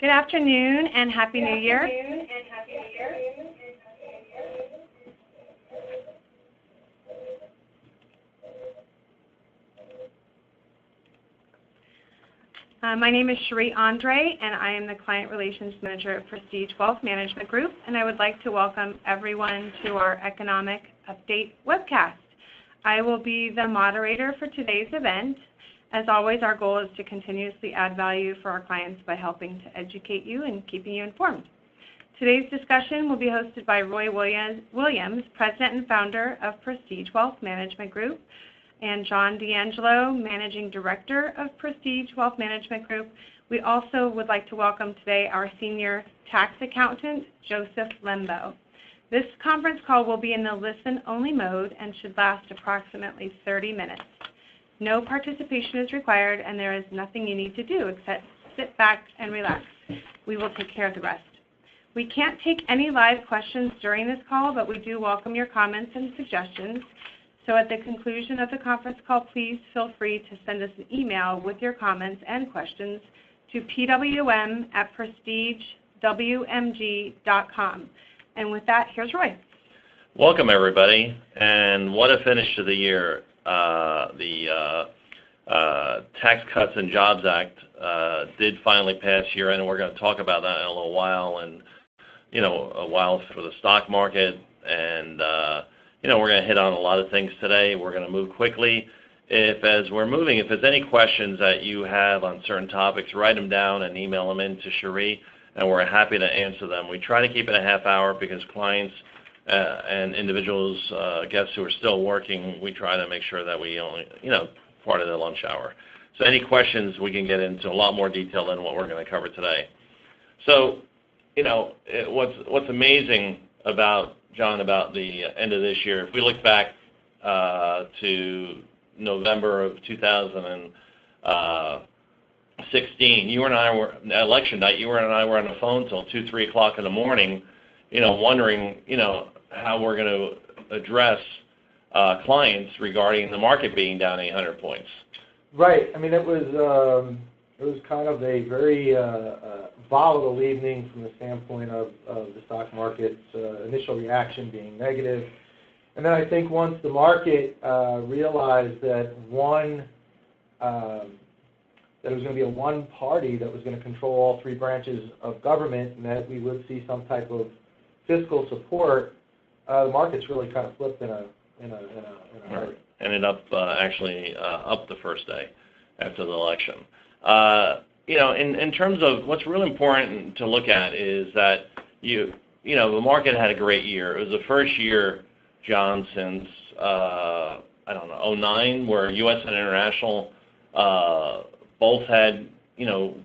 Good afternoon and Happy New Year. My name is Cherie Andre, and I am the Client Relations Manager at Prestige Wealth Management Group, and I would like to welcome everyone to our Economic Update webcast. I will be the moderator for today's event. As always, our goal is to continuously add value for our clients by helping to educate you and keeping you informed. Today's discussion will be hosted by Roy Williams, President and Founder of Prestige Wealth Management Group, and John D'Angelo, Managing Director of Prestige Wealth Management Group. We also would like to welcome today our Senior Tax Accountant, Joseph Lembo. This conference call will be in the listen-only mode and should last approximately 30 minutes. No participation is required, and there is nothing you need to do except sit back and relax. We will take care of the rest. We can't take any live questions during this call, but we do welcome your comments and suggestions. So at the conclusion of the conference call, please feel free to send us an email with your comments and questions to pwm@prestigewmg.com. And with that, here's Roy. Welcome, everybody, and what a finish to the year. The Tax Cuts and Jobs Act did finally pass here, and we're going to talk about that in a little while, and, a while for the stock market, and, we're going to hit on a lot of things today. We're going to move quickly. As there's any questions that you have on certain topics, write them down and email them in to Cherie, and we're happy to answer them. We try to keep it a half hour because clients and individuals, guests who are still working, we try to make sure that we only, part of the lunch hour. So any questions, we can get into a lot more detail than what we're going to cover today. So, what's amazing about, John, about the end of this year, if we look back to November of 2016, you and I were, election night, you and I were on the phone until 2, 3 o'clock in the morning, wondering, how we're going to address clients regarding the market being down 800 points. Right. I mean, it was kind of a very volatile evening from the standpoint of the stock market's initial reaction being negative. And then I think once the market realized that that it was going to be a one party that was going to control all 3 branches of government, and that we would see some type of fiscal support, the market's really kind of flipped in a hurry. Ended up actually up the first day after the election. In terms of what's really important to look at is that the market had a great year. It was the first year, John, since 2009, where U.S. and international both had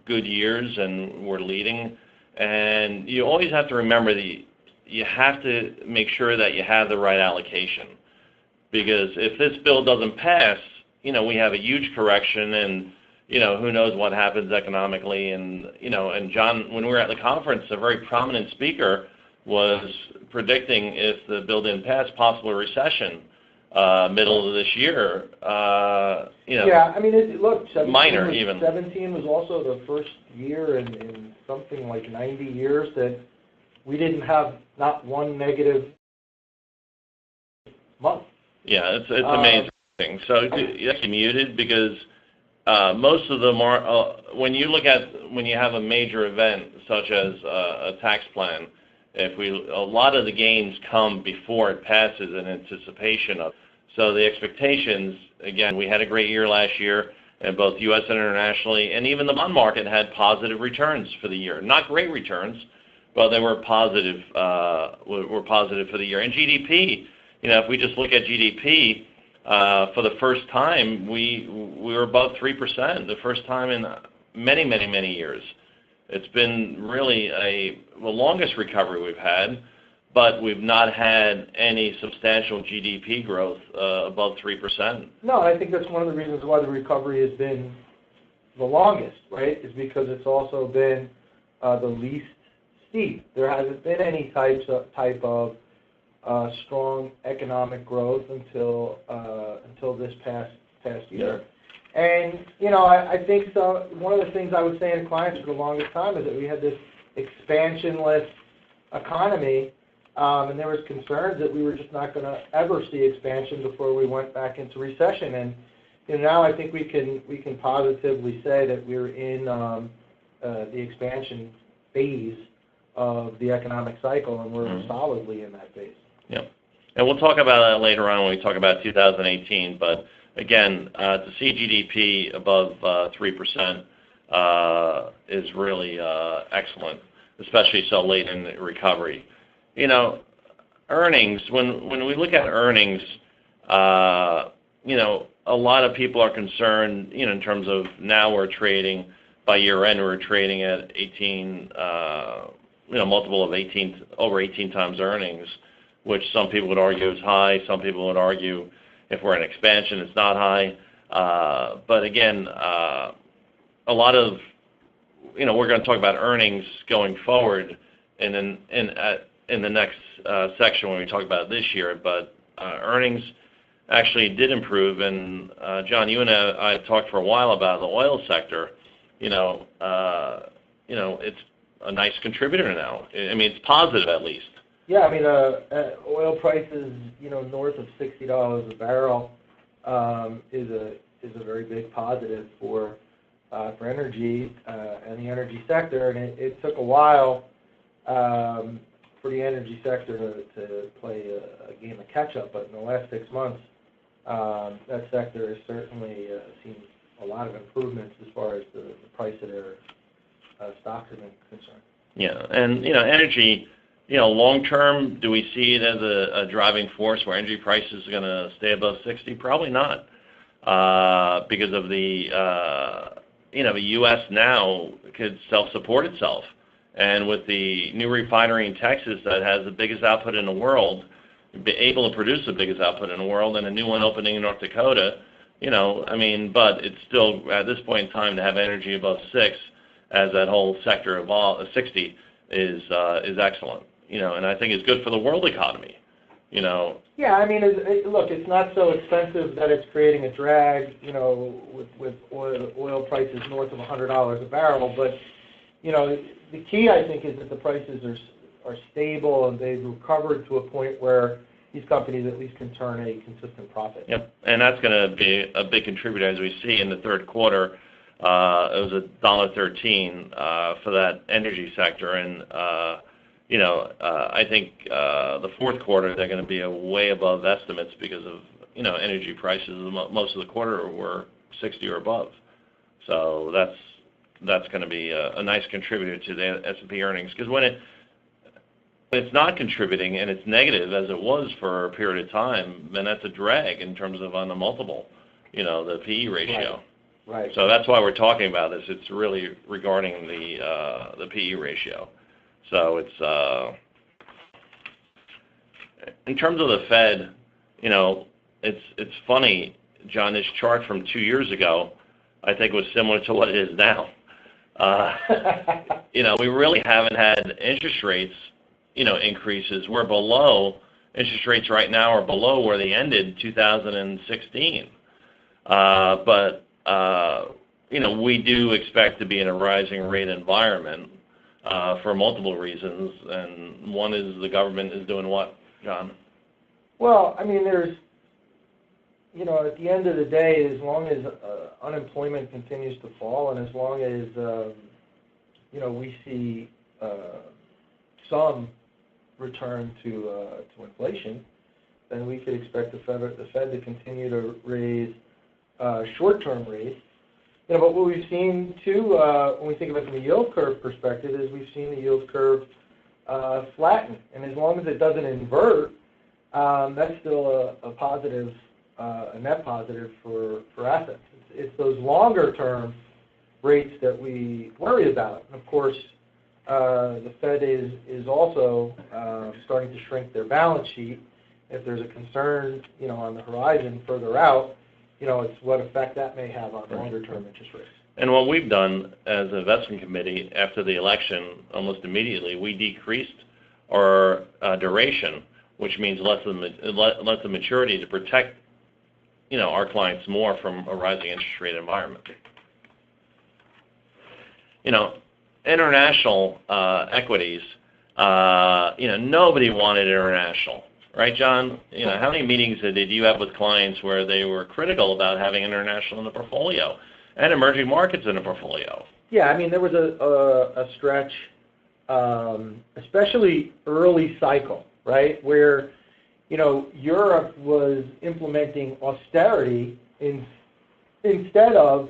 good years and were leading. And you always have to remember you have to make sure that you have the right allocation, because if this bill doesn't pass, we have a huge correction, and who knows what happens economically. And and John, when we were at the conference, a very prominent speaker was predicting, if the bill didn't pass, possible recession middle of this year. Yeah, I mean, look, 17 was also the first year in something like 90 years that we didn't have not one negative month. Yeah, it's amazing. So you have to be muted, because most of them are, when you have a major event such as a tax plan, a lot of the gains come before it passes in anticipation of. So the expectations, again, we had a great year last year, and both U.S. and internationally, and even the bond market had positive returns for the year. Not great returns, but they were positive. Were positive for the year. And GDP, if we just look at GDP, for the first time, we were above 3%. The first time in many, many, many years. It's been really the longest recovery we've had, but we've not had any substantial GDP growth above 3%. No, I think that's one of the reasons why the recovery has been the longest, right, is because it's also been the least steep. There hasn't been any type of strong economic growth until this past year. And, you know, I think so. One of the things I was saying to clients for the longest time is that we had this expansionless economy, and there was concerns that we were just not going to ever see expansion before we went back into recession. And you know, now I think we can positively say that we're in the expansion phase of the economic cycle, and we're solidly in that phase. Yep. And we'll talk about that later on when we talk about 2018. But again, to see GDP above 3% is really excellent, especially so late in the recovery. You know, earnings, when we look at earnings, you know, a lot of people are concerned, you know, in terms of now we're trading, by year end we're trading at 18, you know, multiple of 18, over 18 times earnings, which some people would argue is high. Some people would argue if we're in expansion, it's not high. But again, a lot of, you know, we're going to talk about earnings going forward in the next section when we talk about this year. But earnings actually did improve. And John, you and I talked for a while about the oil sector. You know, it's a nice contributor now. I mean, it's positive at least. Yeah, I mean, oil prices, you know, north of $60 a barrel is a very big positive for energy and the energy sector. And it took a while for the energy sector to play a game of catch-up, but in the last 6 months, that sector has certainly seen a lot of improvements as far as the price of their stocks are concerned. Yeah, and you know, energy, you know, long term, do we see it as a driving force where energy prices are going to stay above 60? Probably not, because of the, you know, the U.S. now could self-support itself, and with the new refinery in Texas that has the biggest output in the world, be able to produce the biggest output in the world, and a new one opening in North Dakota. You know, I mean, but it's still, at this point in time, to have energy above 6 as that whole sector of 60 is excellent. You know, and I think it's good for the world economy, you know. Yeah, I mean, look, it's not so expensive that it's creating a drag, you know, with oil prices north of $100 a barrel. But, you know, the key, I think, is that the prices are stable and they've recovered to a point where these companies at least can turn a consistent profit. Yep, and that's going to be a big contributor, as we see in the third quarter. It was $1.13 for that energy sector, and you know, I think the fourth quarter they're going to be way above estimates because of, you know, energy prices. Most of the quarter were 60 or above, so that's going to be a nice contributor to the S&P earnings. Because when it's not contributing and it's negative as it was for a period of time, then that's a drag in terms of on the multiple, you know, the PE ratio. Right. So that's why we're talking about this. It's really regarding the PE ratio. So it's in terms of the Fed, you know, it's funny, John. This chart from 2 years ago, I think, was similar to what it is now. You know, we really haven't had interest rates, you know, increases. We're below, interest rates right now are below where they ended 2016. But, you know, we do expect to be in a rising rate environment for multiple reasons. And one is the government is doing what, John? Well, I mean, there's, you know, at the end of the day, as long as unemployment continues to fall and as long as, you know, we see some return to inflation, then we could expect the Fed to continue to raise short-term rates. You know, but what we've seen too, when we think about it from a yield curve perspective, is we've seen the yield curve flatten, and as long as it doesn't invert, that's still a positive, a net positive for assets. It's those longer-term rates that we worry about. And of course, the Fed is also starting to shrink their balance sheet. If there's a concern, you know, on the horizon further out, you know, it's what effect that may have on longer-term interest rates. And what we've done as an investment committee after the election, almost immediately, we decreased our duration, which means less of the maturity to protect our clients more from a rising interest rate environment. International equities, nobody wanted international, right, John? How many meetings did you have with clients where they were critical about having international in the portfolio and emerging markets in the portfolio? Yeah, I mean, there was a stretch, especially early cycle, right, where, Europe was implementing austerity instead of,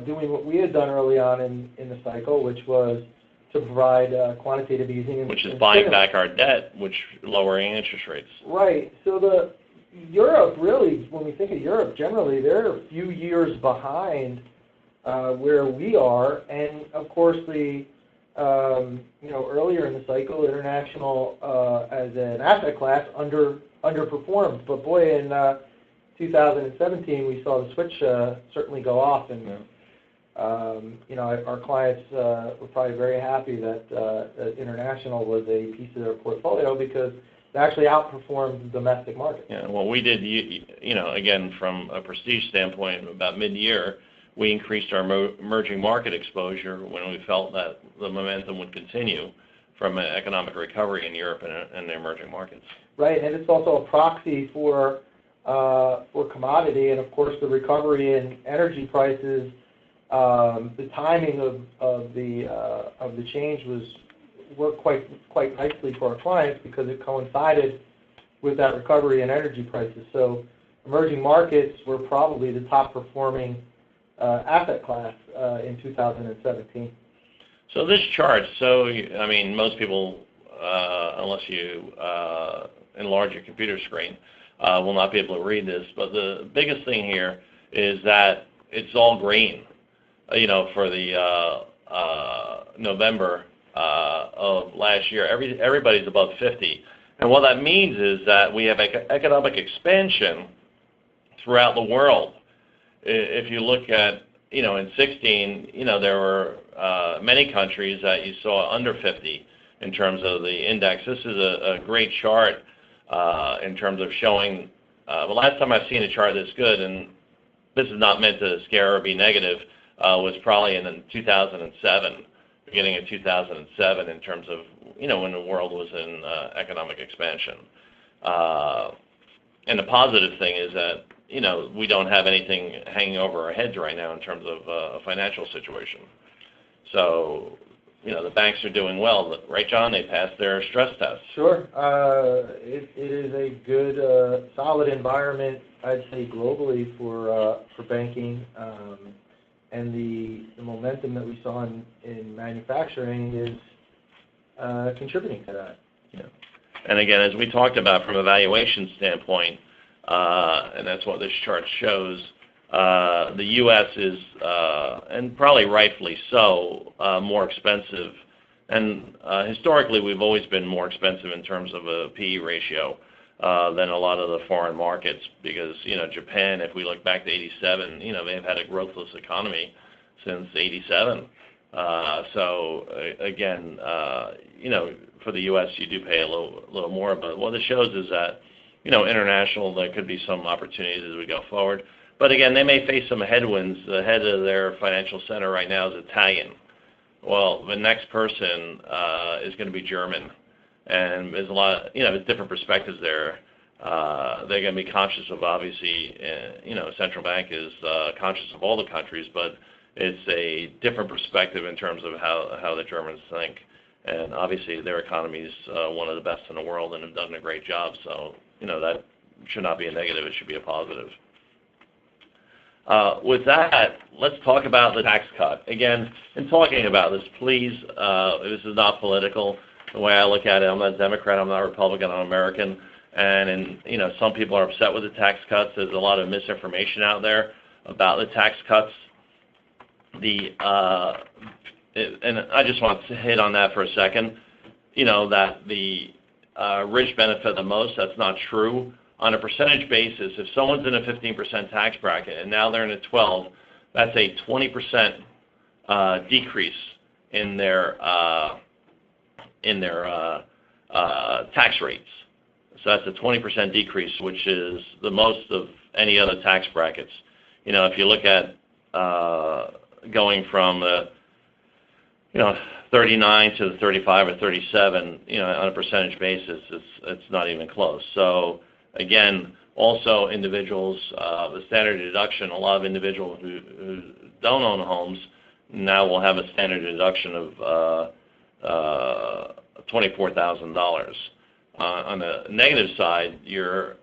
doing what we had done early on in the cycle, which was to provide quantitative easing. Which is buying back our debt, which lowering interest rates. Right. So Europe really, when we think of Europe generally, they're a few years behind where we are, and of course earlier in the cycle, international as an asset class underperformed. But boy, in 2017, we saw the switch certainly go off, and our clients were probably very happy that international was a piece of their portfolio because it actually outperformed the domestic market. Yeah, well, we did, again, from a prestige standpoint, about mid-year, we increased our emerging market exposure when we felt that the momentum would continue from an economic recovery in Europe and the emerging markets. Right, and it's also a proxy for commodity, and of course the recovery in energy prices. The timing of the change worked quite nicely for our clients because it coincided with that recovery in energy prices. So emerging markets were probably the top performing asset class in 2017. So this chart, most people, unless you enlarge your computer screen, will not be able to read this, but the biggest thing here is that it's all green, for the November of last year. Everybody's above 50. And what that means is that we have economic expansion throughout the world. If you look at, in 16, there were many countries that you saw under 50 in terms of the index. This is a great chart in terms of showing, the last time I've seen a chart this good, and this is not meant to scare or be negative, was probably in 2007, beginning of 2007, in terms of, when the world was in economic expansion. And the positive thing is that, we don't have anything hanging over our heads right now in terms of a financial situation. So, the banks are doing well, right, John? They passed their stress tests. Sure. It is a good, solid environment, I'd say, globally for banking. And the momentum that we saw in manufacturing is contributing to that. Yeah. And again, as we talked about from a valuation standpoint, and that's what this chart shows, the U.S. is, and probably rightfully so, more expensive. And historically, we've always been more expensive in terms of a PE ratio than a lot of the foreign markets because, Japan, if we look back to 87, they've had a growthless economy since 87. So, again, for the U.S., you do pay a little more. But what this shows is that, international, there could be some opportunities as we go forward. But again, they may face some headwinds. The head of their financial center right now is Italian. Well, the next person is going to be German. And there's a lot, there's different perspectives there. They're going to be conscious of, obviously, central bank is conscious of all the countries, but it's a different perspective in terms of how the Germans think. And obviously, their economy is one of the best in the world and have done a great job. So, that should not be a negative. It should be a positive. With that, let's talk about the tax cut. Again, in talking about this, please, this is not political. The way I look at it, I'm not a Democrat, I'm not a Republican, I'm American. And some people are upset with the tax cuts. There's a lot of misinformation out there about the tax cuts. And I just want to hit on that for a second. That the rich benefit the most. That's not true. On a percentage basis, if someone's in a 15% tax bracket and now they're in a 12, that's a 20% decrease in their tax rates. So that's a 20% decrease, which is the most of any other tax brackets. If you look at going from the 39 to the 35 or 37, on a percentage basis, it's not even close. So again, also individuals, the standard deduction, a lot of individuals who don't own homes now will have a standard deduction of $24,000. On the negative side, Joe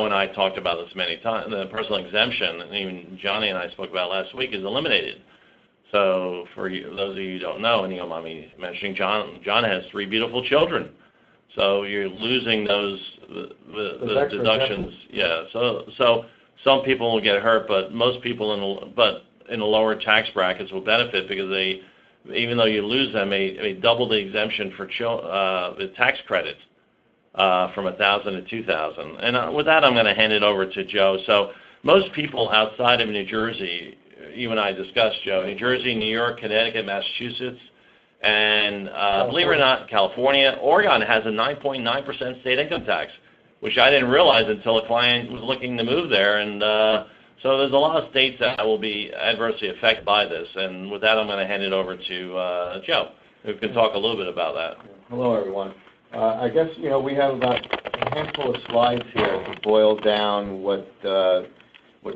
and I talked about this many times. The personal exemption, and even Johnny and I spoke about last week, is eliminated. So for those of you who don't know, and you don't mind me mentioning, John has 3 beautiful children. So you're losing those deductions. Yeah. So some people will get hurt, but most people in the lower tax brackets will benefit because even though you lose them, they double the exemption for the tax credit from $1,000 to $2,000. And with that, I'm going to hand it over to Joe. So most people outside of New Jersey, you and I discussed, Joe, New Jersey, New York, Connecticut, Massachusetts, and believe it or not, California, Oregon has a 9.9% state income tax, which I didn't realize until a client was looking to move there. And so there's a lot of states that will be adversely affected by this. And with that, I'm going to hand it over to Joe, who can talk a little bit about that. Hello, everyone. I guess, we have about a handful of slides here to boil down what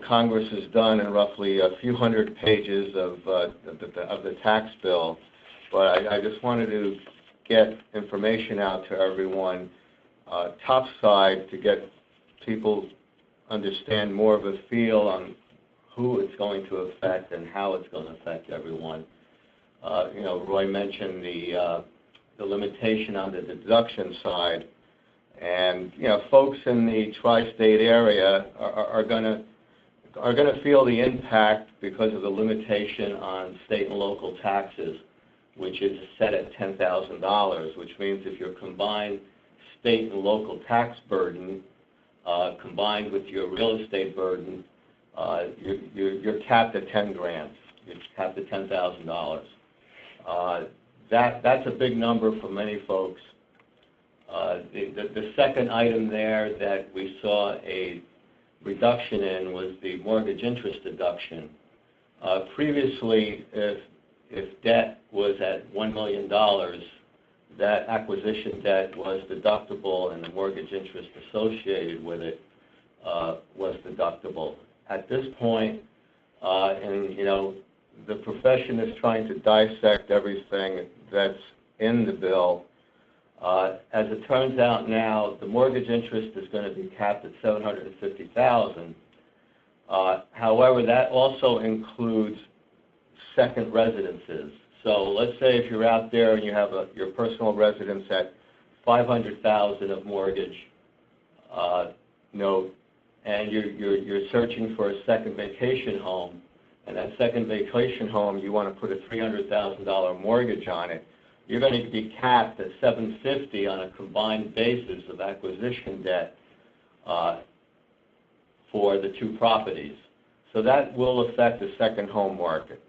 Congress has done in roughly a few hundred pages of the tax bill. But I just wanted to get information out to everyone, top side, to get people understand more of a feel on who it's going to affect and how it's going to affect everyone. Roy mentioned the limitation on the deduction side, and folks in the tri-state area are going to feel the impact because of the limitation on state and local taxes, which is set at $10,000, which means if your combined state and local tax burden combined with your real estate burden, you're capped at $10,000. You're capped at $10,000. That's a big number for many folks. The second item there that we saw a reduction in was the mortgage interest deduction. Previously, if debt was at $1 million, that acquisition debt was deductible and the mortgage interest associated with it was deductible. At this point, the profession is trying to dissect everything that's in the bill. As it turns out now, the mortgage interest is going to be capped at $750,000. However, that also includes second residences. So let's say if you're out there and you have your personal residence at $500,000 of mortgage note, and you're searching for a second vacation home, and that second vacation home you want to put a $300,000 mortgage on it, you're going to be capped at $750,000 on a combined basis of acquisition debt for the two properties. So that will affect the second home market.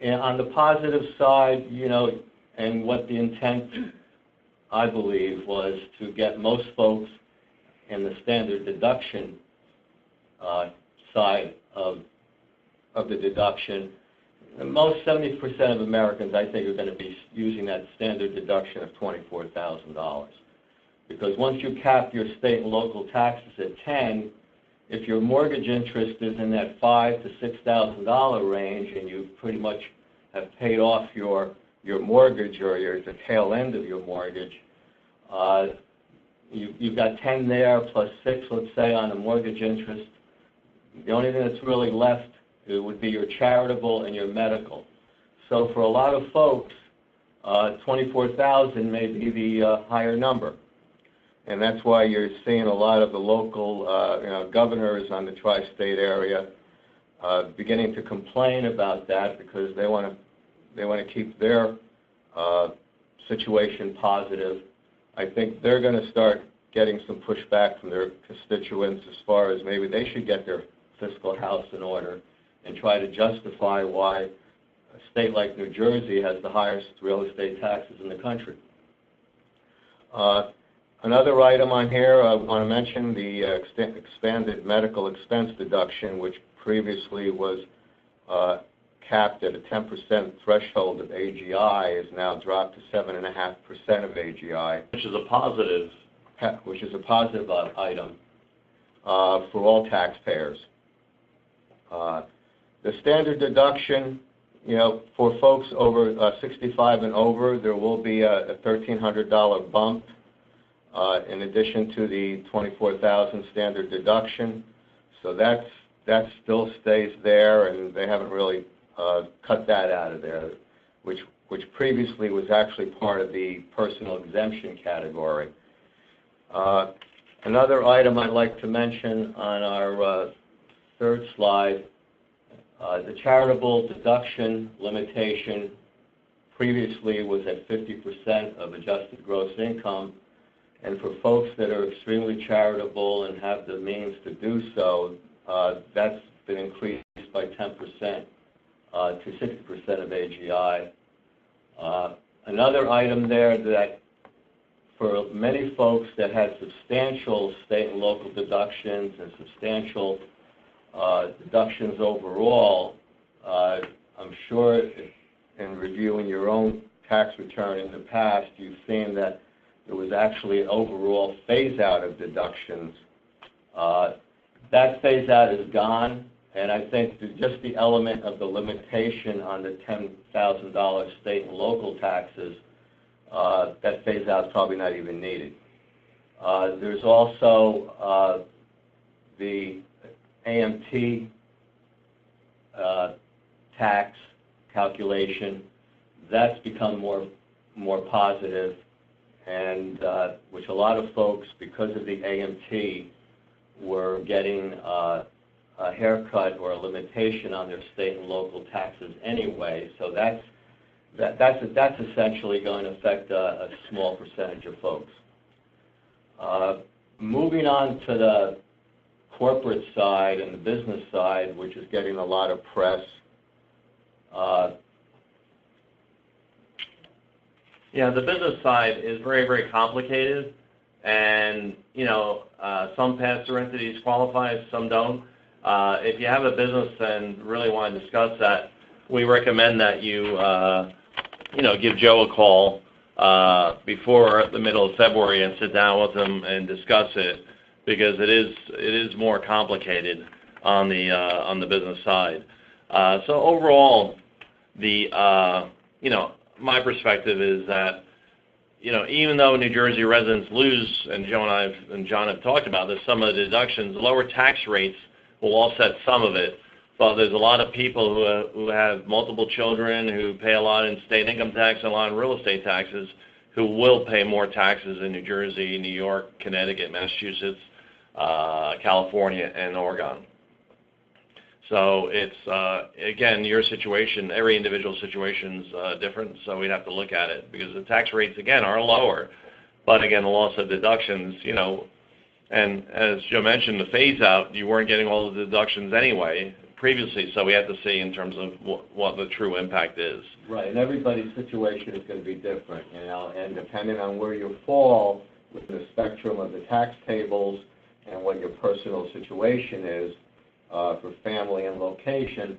And on the positive side, and what the intent, I believe, was to get most folks in the standard deduction side of the deduction. And most 70% of Americans, I think, are going to be using that standard deduction of $24,000. Because once you cap your state and local taxes at 10, if your mortgage interest is in that $5,000 to $6,000 range, and you pretty much have paid off your mortgage or the tail end of your mortgage, you've got 10 there plus 6, let's say, on the mortgage interest. The only thing that's really left would be your charitable and your medical. So for a lot of folks, 24,000 may be the higher number. And that's why you're seeing a lot of the local governors on the tri-state area beginning to complain about that because they want to keep their situation positive. I think they're going to start getting some pushback from their constituents as far as maybe they should get their fiscal house in order and try to justify why a state like New Jersey has the highest real estate taxes in the country. Another item on here I want to mention, the expanded medical expense deduction, which previously was capped at a 10% threshold of AGI, is now dropped to 7.5% of AGI, Which is a positive. item for all taxpayers. The standard deduction, for folks over 65 and over, there will be a $1,300 bump in addition to the $24,000 standard deduction. So that still stays there, and they haven't really cut that out of there, which previously was actually part of the personal exemption category. Another item I'd like to mention on our third slide, the charitable deduction limitation previously was at 50% of adjusted gross income, and for folks that are extremely charitable and have the means to do so, that's been increased by 10% to 60% of AGI. Another item there that for many folks that had substantial state and local deductions and substantial deductions overall, I'm sure in reviewing your own tax return in the past, you've seen that there was actually an overall phase-out of deductions. That phase-out is gone, and I think that just the element of the limitation on the $10,000 state and local taxes, that phase-out is probably not even needed. There's also the AMT tax calculation. That's become more positive, and which a lot of folks, because of the AMT, were getting a haircut or a limitation on their state and local taxes anyway. So that's essentially going to affect a small percentage of folks. Moving on to the corporate side and the business side, which is getting a lot of press. The business side is very, very complicated, and some pass-through entities qualify, some don't. If you have a business and really want to discuss that, we recommend that you give Joe a call before the middle of February and sit down with him and discuss it, because it is more complicated on the business side. So overall, my perspective is that even though New Jersey residents lose, and Joe and John have talked about this, some of the deductions, lower tax rates will offset some of it. But there's a lot of people who have multiple children, who pay a lot in state income tax and a lot in real estate taxes, who will pay more taxes in New Jersey, New York, Connecticut, Massachusetts, California, and Oregon. So it's, again, your situation, every individual situation's different, so we'd have to look at it, because the tax rates, again, are lower. But again, the loss of deductions, and as Joe mentioned, the phase-out, you weren't getting all the deductions anyway previously, so we have to see in terms of what the true impact is. Right, and everybody's situation is going to be different, and depending on where you fall within the spectrum of the tax tables and what your personal situation is for family and location,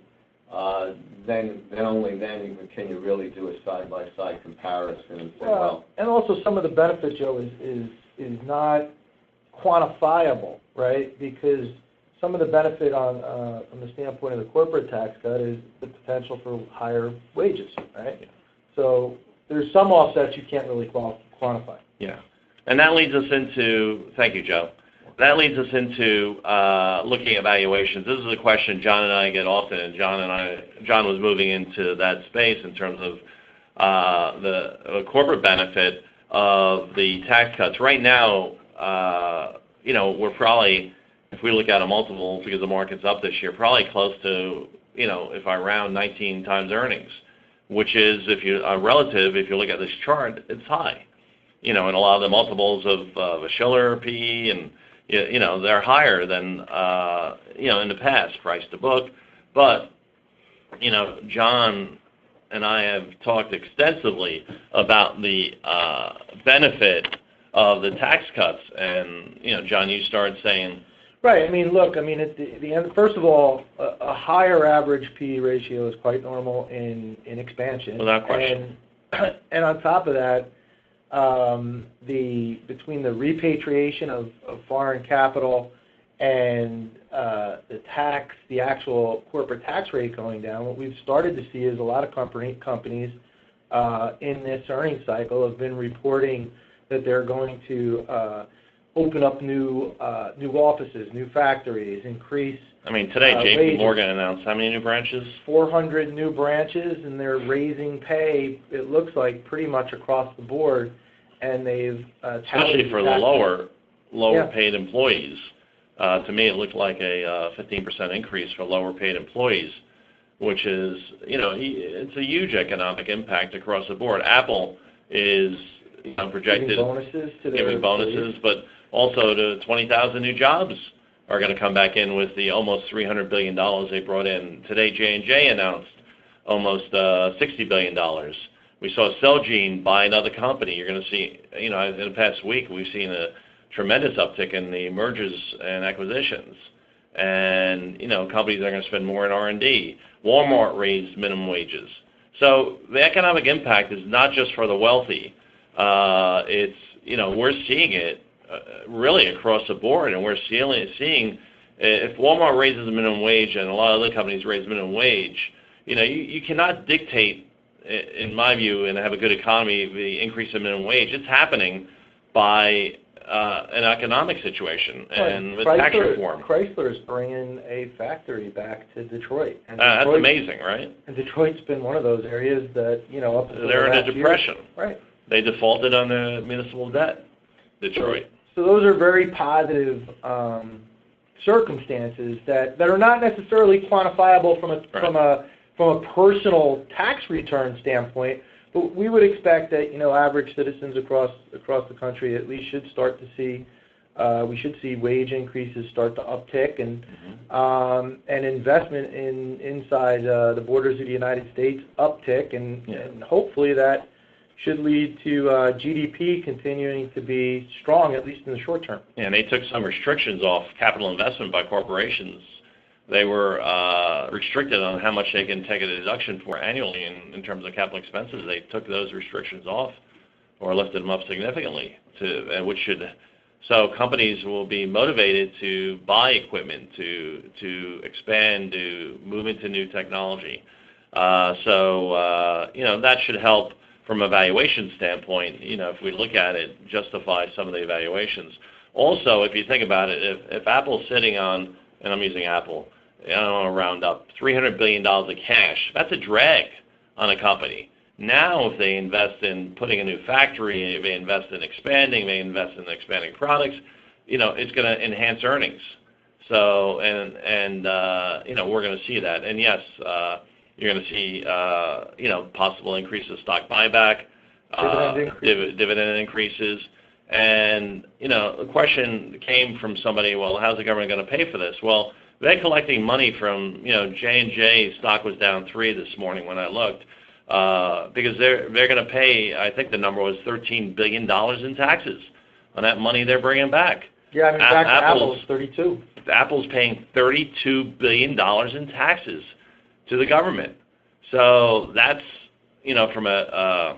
then only then can you really do a side-by-side comparison and say, well. And also some of the benefit, Joe, is not quantifiable, right? Because some of the benefit from the standpoint of the corporate tax cut is the potential for higher wages, right? So there's some offsets you can't really quantify. Yeah, and that leads us into, thank you, Joe. That leads us into looking at valuations. This is a question John and I get often, and John was moving into that space in terms of the corporate benefit of the tax cuts. Right now, we're probably, if we look at a multiple, because the market's up this year, probably close to, if I round 19 times earnings, which is, if you look at this chart, it's high. And a lot of the multiples of a Schiller PE and they're higher than in the past, price to book. But John and I have talked extensively about the benefit of the tax cuts. And, John, you started saying. Right. I mean, look, at the end, first of all, a higher average PE ratio is quite normal in expansion. Without question. And on top of that, between the repatriation of foreign capital and the actual corporate tax rate going down, what we've started to see is a lot of companies in this earnings cycle have been reporting that they're going to open up new offices, new factories, increase. Today J.P. Morgan announced how many new branches? 400 new branches, and they're raising pay. It looks like pretty much across the board, and they've especially for the lower paid employees. To me, it looked like a 15% increase for lower paid employees, which is, it's a huge economic impact across the board. Apple is projected giving bonuses, but also the 20,000 new jobs are going to come back in with the almost $300 billion they brought in. Today, J&J announced almost $60 billion. We saw Celgene buy another company. You're going to see, in the past week, we've seen a tremendous uptick in the mergers and acquisitions. And, companies are going to spend more in R&D. Walmart raised minimum wages. So the economic impact is not just for the wealthy. It's, we're seeing it really across the board, and we're seeing if Walmart raises the minimum wage and a lot of other companies raise minimum wage, you cannot dictate, in my view, and have a good economy, the increase in minimum wage. It's happening by an economic situation and with tax reform. Chrysler is bringing a factory back to Detroit. And that's amazing, right? And Detroit's been one of those areas that, up until they're in a depression. Right. They defaulted on the municipal debt, Detroit. So those are very positive circumstances that are not necessarily quantifiable from a personal tax return standpoint, but we would expect that average citizens across the country at least should start to see we should see wage increases start to uptick and investment inside the borders of the United States uptick and hopefully that should lead to GDP continuing to be strong, at least in the short term. Yeah, and they took some restrictions off capital investment by corporations. They were restricted on how much they can take a deduction for annually in terms of capital expenses. They took those restrictions off or lifted them up significantly, so companies will be motivated to buy equipment, to expand, to move into new technology. That should help from a valuation standpoint, if we look at it, justify some of the evaluations. Also, if you think about it, if Apple's sitting on, and I'm using Apple, I don't want to round up, $300 billion of cash, that's a drag on a company. Now, if they invest in putting a new factory, if they invest in expanding, they invest in expanding products, it's going to enhance earnings. So, we're going to see that. And yes, you're going to see, possible increases of stock buyback, dividend increases. And, the question came from somebody, well, how's the government going to pay for this? Well, they're collecting money from, J&J stock was down 3 this morning when I looked, because they're going to pay, I think the number was $13 billion in taxes on that money they're bringing back. Yeah, in fact, Apple's 32. Apple's paying $32 billion in taxes to the government. So that's, from a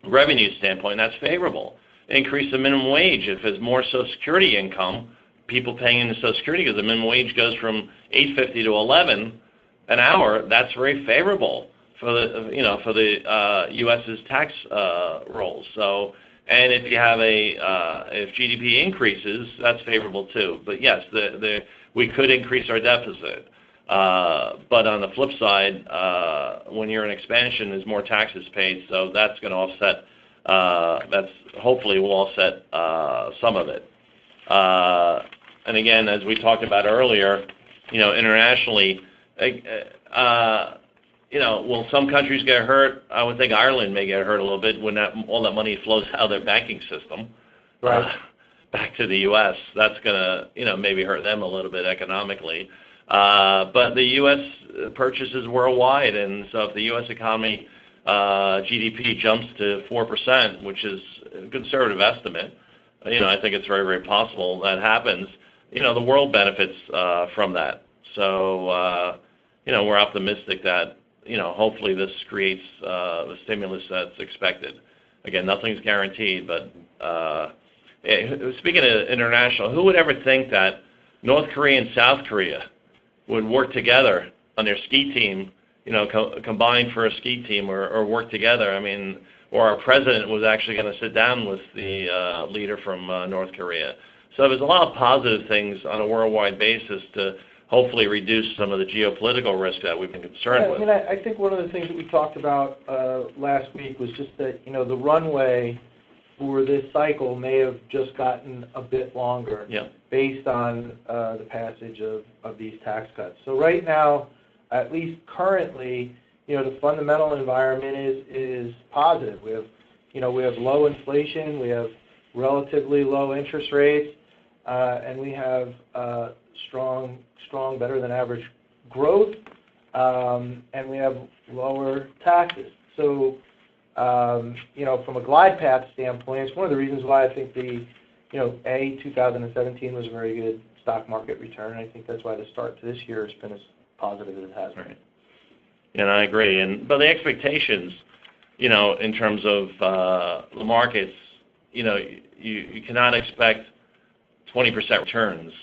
revenue standpoint, that's favorable. Increase the minimum wage. If there's more Social Security income, people paying into Social Security because the minimum wage goes from $8.50 to $11 an hour, that's very favorable for the U.S.'s tax rolls. So, and if you have if GDP increases, that's favorable too. But yes, we could increase our deficit. But on the flip side, when you're in expansion, there's more taxes paid, so that's going to offset. That's hopefully will offset some of it. And again, as we talked about earlier, internationally, will some countries get hurt? I would think Ireland may get hurt a little bit when all that money flows out of their banking system. Right. Back to the U.S. That's going to, maybe hurt them a little bit economically. But the U.S. purchases worldwide, and so if the U.S. economy, GDP jumps to 4%, which is a conservative estimate, I think it's very, very possible that happens. The world benefits from that. So, we're optimistic that, hopefully this creates the stimulus that's expected. Again, nothing's guaranteed, but speaking of international, who would ever think that North Korea and South Korea would work together on their ski team, combine for a ski team or work together? I mean, or our president was actually going to sit down with the leader from North Korea. So there's a lot of positive things on a worldwide basis to hopefully reduce some of the geopolitical risk that we've been concerned with. I think one of the things that we talked about last week was just that, the runway for this cycle may have just gotten a bit longer based on the passage of these tax cuts. So right now, at least currently, the fundamental environment is positive. We have low inflation, we have relatively low interest rates, and we have strong, better than average growth, and we have lower taxes. So, from a glide path standpoint, it's one of the reasons why I think 2017 was a very good stock market return, and I think that's why the start to this year has been as positive as it has been. Right. And I agree. But the expectations, in terms of the markets, you cannot expect 20% returns,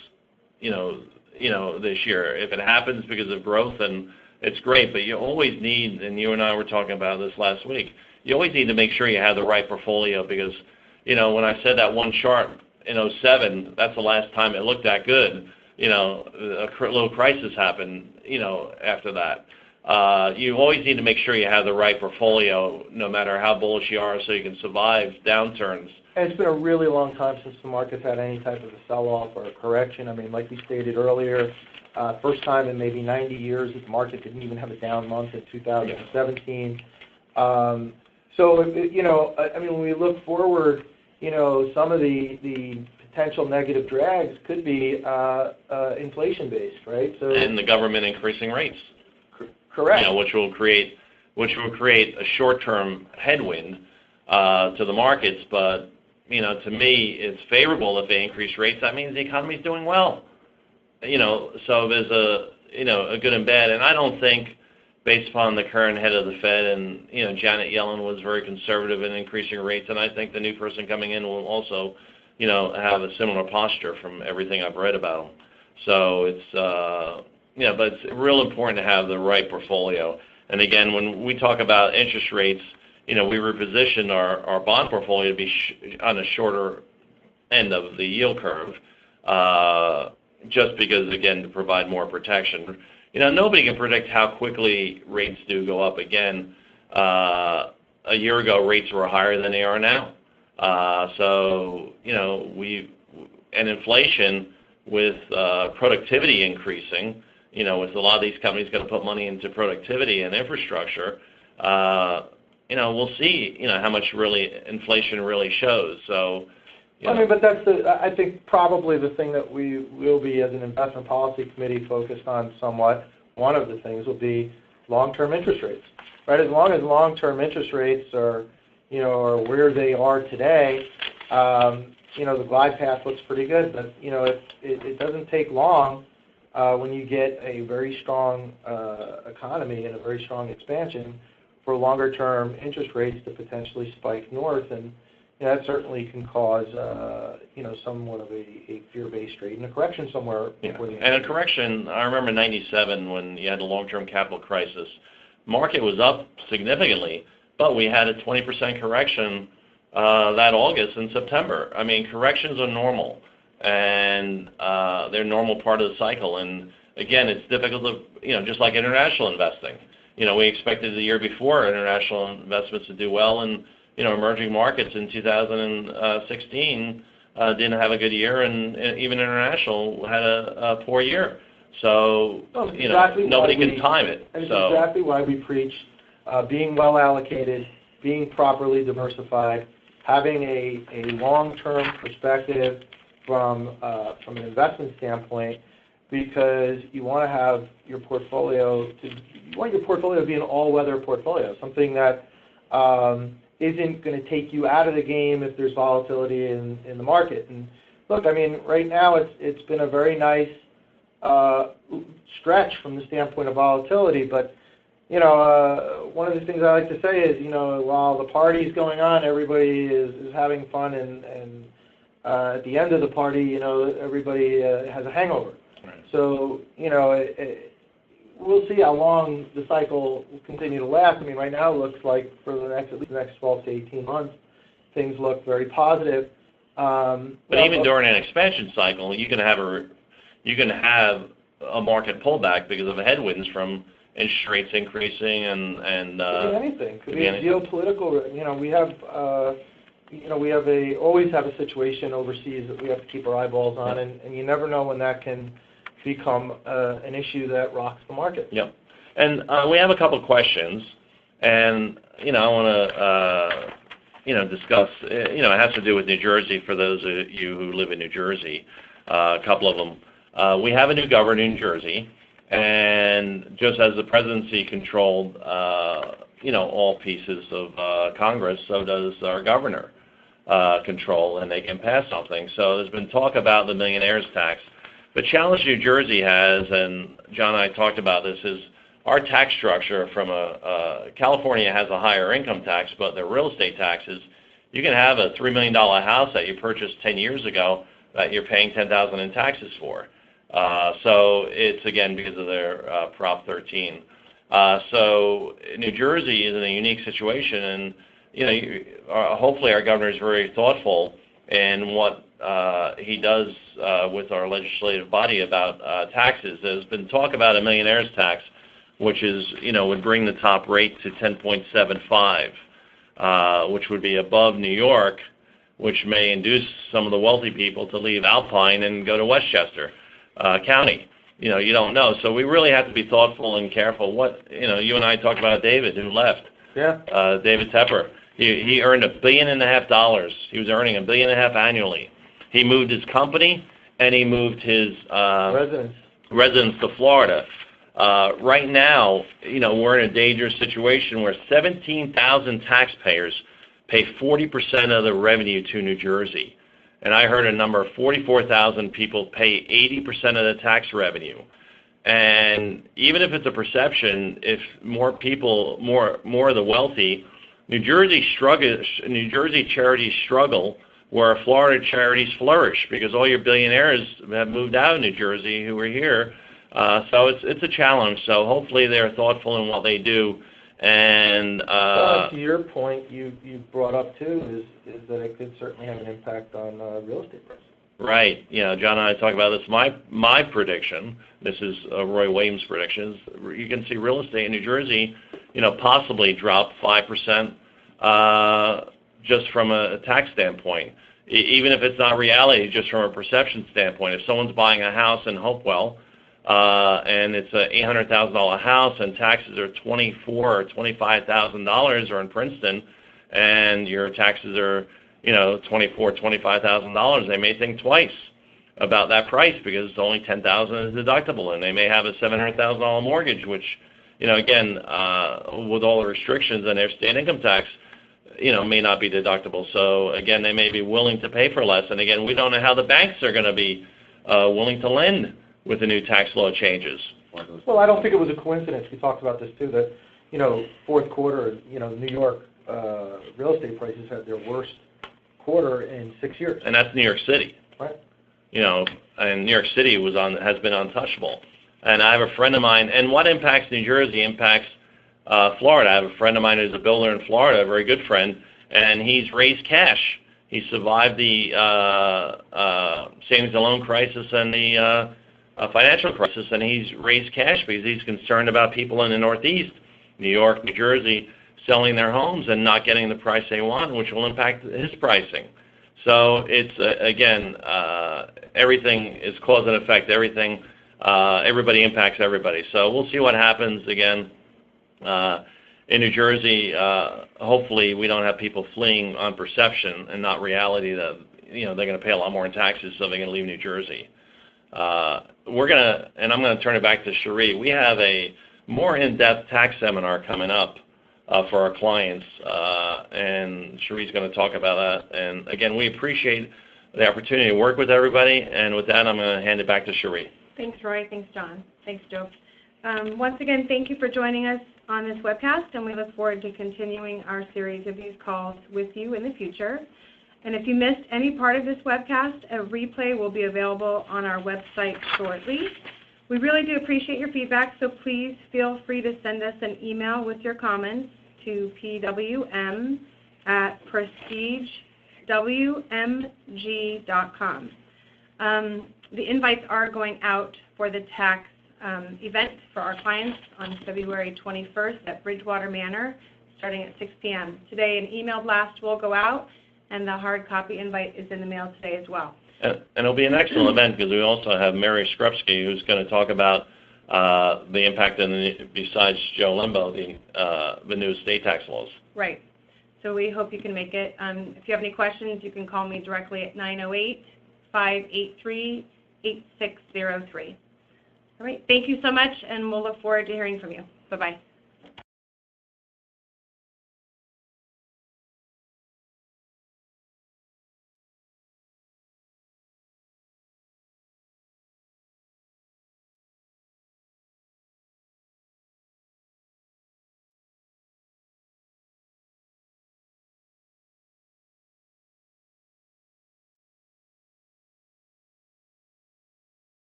this year. If it happens because of growth, then it's great. But you always need, and you and I were talking about this last week, you always need to make sure you have the right portfolio because, when I said that one chart in 2007, that's the last time it looked that good. A little crisis happened, after that. You always need to make sure you have the right portfolio, no matter how bullish you are, so you can survive downturns. And it's been a really long time since the market's had any type of a sell-off or a correction. I mean, like we stated earlier, first time in maybe 90 years that the market didn't even have a down month in 2017. When we look forward, some of the potential negative drags could be inflation-based, right? So and the government increasing rates. Correct. Which will create a short-term headwind to the markets, but to me, it's favorable if they increase rates. That means the economy is doing well. So there's a good and bad, and I don't think, based upon the current head of the Fed, and Janet Yellen was very conservative in increasing rates, and I think the new person coming in will also, have a similar posture from everything I've read about them. So it's but it's real important to have the right portfolio. And again, when we talk about interest rates, we reposition our bond portfolio to be on the shorter end of the yield curve, just because, again, to provide more protection. Nobody can predict how quickly rates do go up again. A year ago, rates were higher than they are now. And inflation with productivity increasing, with a lot of these companies going to put money into productivity and infrastructure, we'll see, how much really inflation really shows. So, but that's I think probably the thing that we will be, as an investment policy committee, focused on somewhat. One of the things will be long-term interest rates, right? As long as long-term interest rates are, are where they are today, the glide path looks pretty good. But it doesn't take long when you get a very strong economy and a very strong expansion for longer-term interest rates to potentially spike north, and that certainly can cause somewhat of a fear-based trade and a correction somewhere. And a correction. I remember '97 when you had the long-term capital crisis. Market was up significantly, but we had a 20% correction that August and September. I mean, corrections are normal, and they're a normal part of the cycle. And again, it's difficult to, just like international investing. We expected the year before international investments to do well, and emerging markets in 2016 didn't have a good year, and even international had a poor year. So, nobody can time it. And it's exactly why we preach being well allocated, being properly diversified, having a long-term perspective from an investment standpoint, because you want to have your portfolio to be an all-weather portfolio, something that isn't going to take you out of the game if there's volatility in the market. And look, I mean, right now it's been a very nice stretch from the standpoint of volatility, but you know, one of the things I like to say is, you know, while the party's going on, everybody is having fun, and at the end of the party, you know, everybody has a hangover. Right. So, you know, we'll see how long the cycle will continue to last. I mean, right now it looks like for at least the next 12 to 18 months, things look very positive. But even during an expansion cycle, you can have a market pullback because of headwinds from interest rates increasing and could be anything. Could be geopolitical. You know, we have always have a situation overseas that we have to keep our eyeballs on, and you never know when that can become an issue that rocks the market. Yep. And we have a couple of questions, and you know, I want to discuss. You know, it has to do with New Jersey for those of you who live in New Jersey. A couple of them. We have a new governor in New Jersey. And just as the presidency controlled, you know, all pieces of Congress, so does our governor control, and they can pass something. So there's been talk about the millionaires tax. The challenge New Jersey has, and John and I talked about this, is our tax structure from California has a higher income tax, but the real estate taxes, you can have a $3 million house that you purchased 10 years ago that you're paying $10,000 in taxes for. So it's, again, because of their Prop 13. So New Jersey is in a unique situation, and you know, hopefully our governor is very thoughtful in what he does with our legislative body about taxes. There's been talk about a millionaire's tax, which is, you know, would bring the top rate to 10.75, which would be above New York, which may induce some of the wealthy people to leave Alpine and go to Westchester County. You know, you don't know. So we really have to be thoughtful and careful. What, you know, you and I talked about David, who left. Yeah. David Tepper. He earned $1.5 billion. He was earning $1.5 billion annually. He moved his company and he moved his residence to Florida. Right now, you know, we're in a dangerous situation where 17,000 taxpayers pay 40% of the revenue to New Jersey. And I heard a number of 44,000 people pay 80% of the tax revenue. And even if it's a perception, if more people, more of the wealthy, New Jersey charities struggle where Florida charities flourish because all your billionaires have moved out of New Jersey who are here. So it's a challenge. So hopefully they're thoughtful in what they do. And to your point, you brought up too is that it could certainly have an impact on real estate prices. Right. You know, John and I talk about this. My prediction. This is Roy Williams' prediction. You can see real estate in New Jersey, you know, possibly drop 5%, just from a tax standpoint. Even if it's not reality, just from a perception standpoint. If someone's buying a house in Hopewell, and it's an $800,000 house, and taxes are $24,000 or $25,000, or in Princeton, and your taxes are, you know, $24,000, $25,000, they may think twice about that price because it's only $10,000 is deductible, and they may have a $700,000 mortgage, which, you know, again, with all the restrictions on their state income tax, you know, may not be deductible. So again, they may be willing to pay for less, and again, we don't know how the banks are going to be willing to lend with the new tax law changes. Well, I don't think it was a coincidence. We talked about this too, that, you know, fourth quarter, you know, New York real estate prices had their worst quarter in 6 years. And that's New York City. Right. You know, and New York City has been untouchable. And I have a friend of mine, and what impacts New Jersey impacts Florida. I have a friend of mine who's a builder in Florida, a very good friend, and he's raised cash. He survived the savings and loan crisis and the financial crisis, and he's raised cash because he's concerned about people in the Northeast, New York, New Jersey, selling their homes and not getting the price they want, which will impact his pricing. So it's, again, everything is cause and effect. Everything, everybody impacts everybody. So we'll see what happens again. In New Jersey, hopefully we don't have people fleeing on perception and not reality that, you know, they're going to pay a lot more in taxes, so they're going to leave New Jersey. And I'm going to turn it back to Cherie. We have a more in-depth tax seminar coming up for our clients, and Cherie's going to talk about that. And again, we appreciate the opportunity to work with everybody, and with that, I'm going to hand it back to Cherie. Thanks, Roy. Thanks, John. Thanks, Joe. Once again, thank you for joining us on this webcast, and we look forward to continuing our series of these calls with you in the future. And if you missed any part of this webcast, a replay will be available on our website shortly. We really do appreciate your feedback, so please feel free to send us an email with your comments to pwm@prestigewmg.com. The invites are going out for the tax event for our clients on February 21st at Bridgewater Manor, starting at 6 p.m. Today, an email blast will go out, and the hard copy invite is in the mail today as well. And it'll be an excellent event because we also have Mary Skrupski, who's going to talk about the impact, besides Joe Lembo, the new estate tax laws. Right. So we hope you can make it. If you have any questions, you can call me directly at 908-583-8603. All right. Thank you so much, and we'll look forward to hearing from you. Bye-bye.